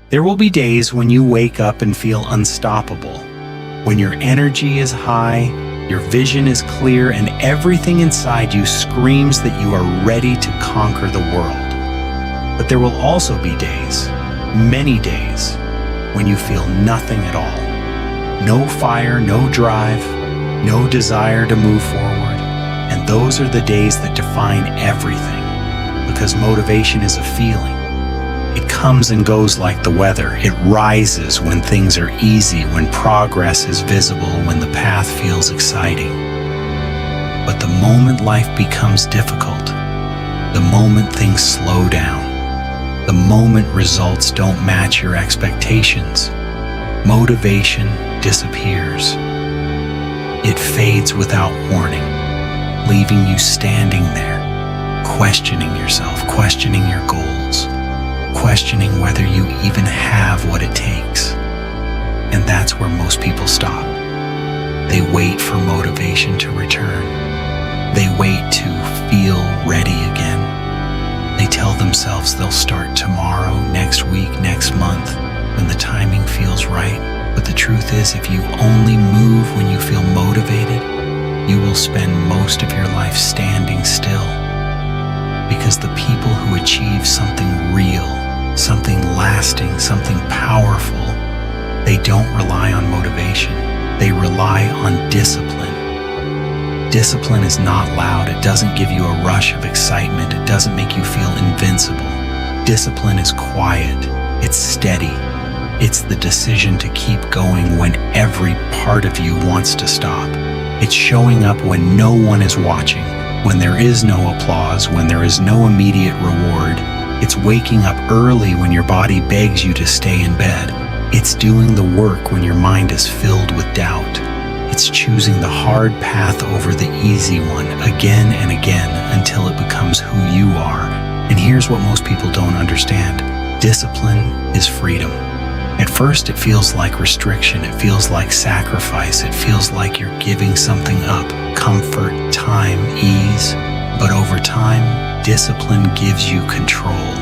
There will be days when you wake up and feel unstoppable, when your energy is high, your vision is clear, and everything inside you screams that you are ready to conquer the world. But there will also be days, many days, when you feel nothing at all. No fire, no drive, no desire to move forward. And those are the days that define everything, because motivation is a feeling. It comes and goes like the weather. It rises when things are easy, when progress is visible, when the path feels exciting. But the moment life becomes difficult, the moment things slow down, the moment results don't match your expectations, motivation disappears. It fades without warning, leaving you standing there, questioning yourself, questioning your goals, questioning whether you even have what it takes. And that's where most people stop. They wait for motivation to return. They wait to feel ready again. They tell themselves they'll start tomorrow, next week, next month, when the timing feels right. But the truth is, if you only move when you feel motivated, you will spend most of your life standing still. Because the people who achieve something real, something lasting, something powerful, they don't rely on motivation. They rely on discipline. Discipline is not loud. It doesn't give you a rush of excitement. It doesn't make you feel invincible. Discipline is quiet. It's steady. It's the decision to keep going when every part of you wants to stop. It's showing up when no one is watching, when there is no applause, when there is no immediate reward. It's waking up early when your body begs you to stay in bed. It's doing the work when your mind is filled with doubt. It's choosing the hard path over the easy one again and again until it becomes who you are. And here's what most people don't understand. Discipline is freedom. At first, it feels like restriction. It feels like sacrifice. It feels like you're giving something up. Comfort, time, ease. But over time, discipline gives you control.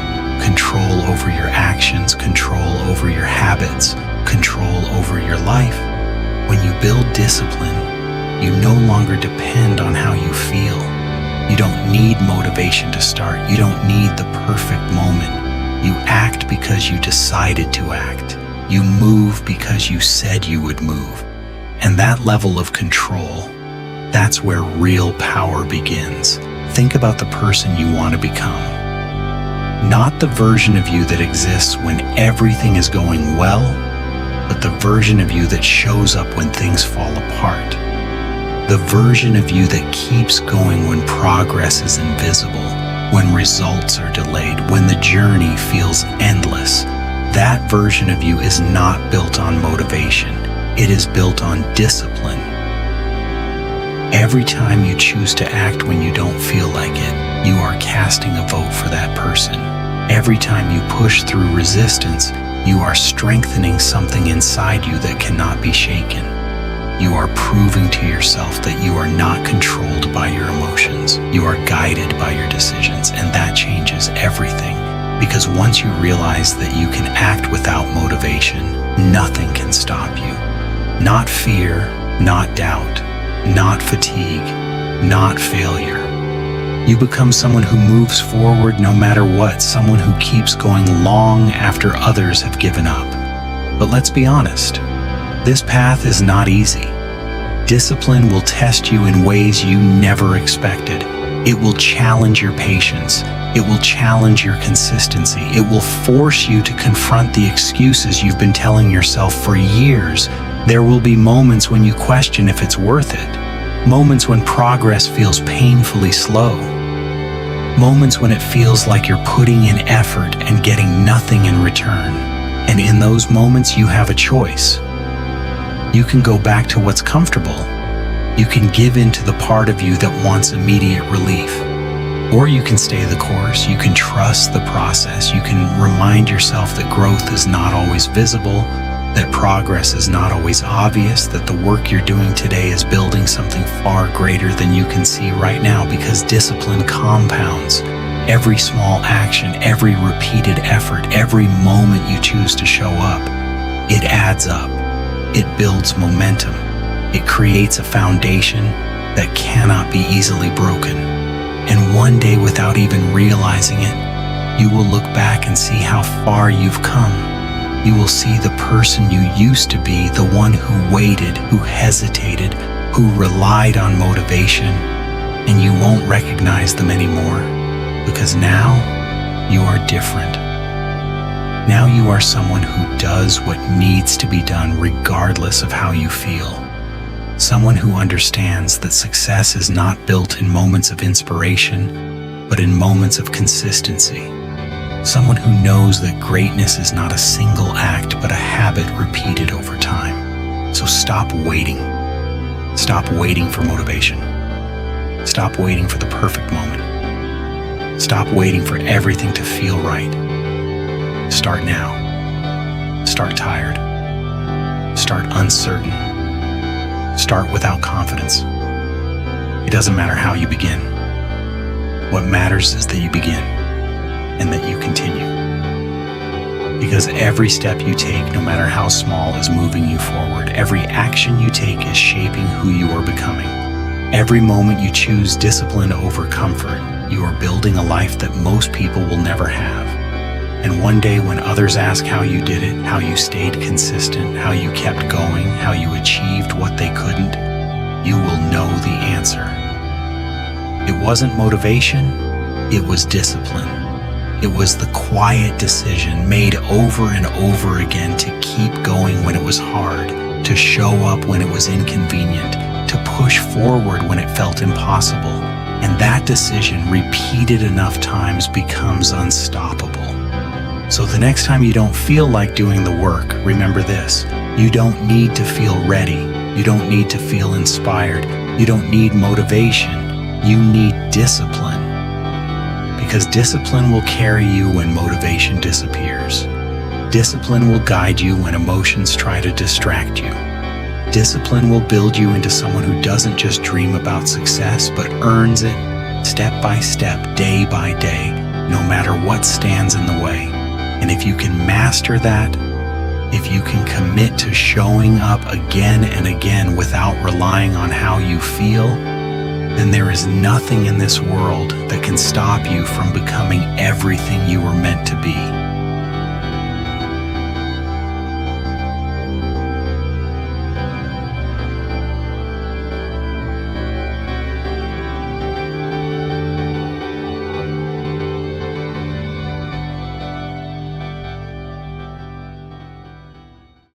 Control over your actions, control over your habits, control over your life. When you build discipline, you no longer depend on how you feel. You don't need motivation to start. You don't need the perfect moment. You act because you decided to act. You move because you said you would move. And that level of control, that's where real power begins. Think about the person you want to become. Not the version of you that exists when everything is going well, but the version of you that shows up when things fall apart. The version of you that keeps going when progress is invisible, when results are delayed, when the journey feels endless. That version of you is not built on motivation. It is built on discipline. Every time you choose to act when you don't feel like it, you are casting a vote for that person. Every time you push through resistance, you are strengthening something inside you that cannot be shaken. You are proving to yourself that you are not controlled by your emotions. You are guided by your decisions, and that changes everything. Because once you realize that you can act without motivation, nothing can stop you. Not fear, not doubt, not fatigue, not failure. You become someone who moves forward no matter what, someone who keeps going long after others have given up. But let's be honest, this path is not easy. Discipline will test you in ways you never expected. It will challenge your patience. It will challenge your consistency. It will force you to confront the excuses you've been telling yourself for years. There will be moments when you question if it's worth it. Moments when progress feels painfully slow. Moments when it feels like you're putting in effort and getting nothing in return. And in those moments, you have a choice. You can go back to what's comfortable. You can give in to the part of you that wants immediate relief. Or you can stay the course. You can trust the process. You can remind yourself that growth is not always visible, that progress is not always obvious, that the work you're doing today is building something far greater than you can see right now, because discipline compounds. Every small action, every repeated effort, every moment you choose to show up, it adds up. It builds momentum. It creates a foundation that cannot be easily broken. And one day, without even realizing it, you will look back and see how far you've come. You will see the person you used to be, the one who waited, who hesitated, who relied on motivation, and you won't recognize them anymore, because now you are different. Now you are someone who does what needs to be done regardless of how you feel. Someone who understands that success is not built in moments of inspiration, but in moments of consistency. Someone who knows that greatness is not a single act, but a habit repeated over time. So stop waiting. Stop waiting for motivation. Stop waiting for the perfect moment. Stop waiting for everything to feel right. Start now. Start tired. Start uncertain. Start without confidence. It doesn't matter how you begin. What matters is that you begin and that you continue. Because every step you take, no matter how small, is moving you forward. Every action you take is shaping who you are becoming. Every moment you choose discipline over comfort, you are building a life that most people will never have. And one day when others ask how you did it, how you stayed consistent, how you kept going, how you achieved what they couldn't, you will know the answer. It wasn't motivation, it was discipline. It was the quiet decision made over and over again to keep going when it was hard, to show up when it was inconvenient, to push forward when it felt impossible. And that decision, repeated enough times, becomes unstoppable. So the next time you don't feel like doing the work, remember this: you don't need to feel ready. You don't need to feel inspired. You don't need motivation. You need discipline. Because discipline will carry you when motivation disappears. Discipline will guide you when emotions try to distract you. Discipline will build you into someone who doesn't just dream about success, but earns it step by step, day by day, no matter what stands in the way. And if you can master that, if you can commit to showing up again and again without relying on how you feel, then there is nothing in this world that can stop you from becoming everything you were meant to be.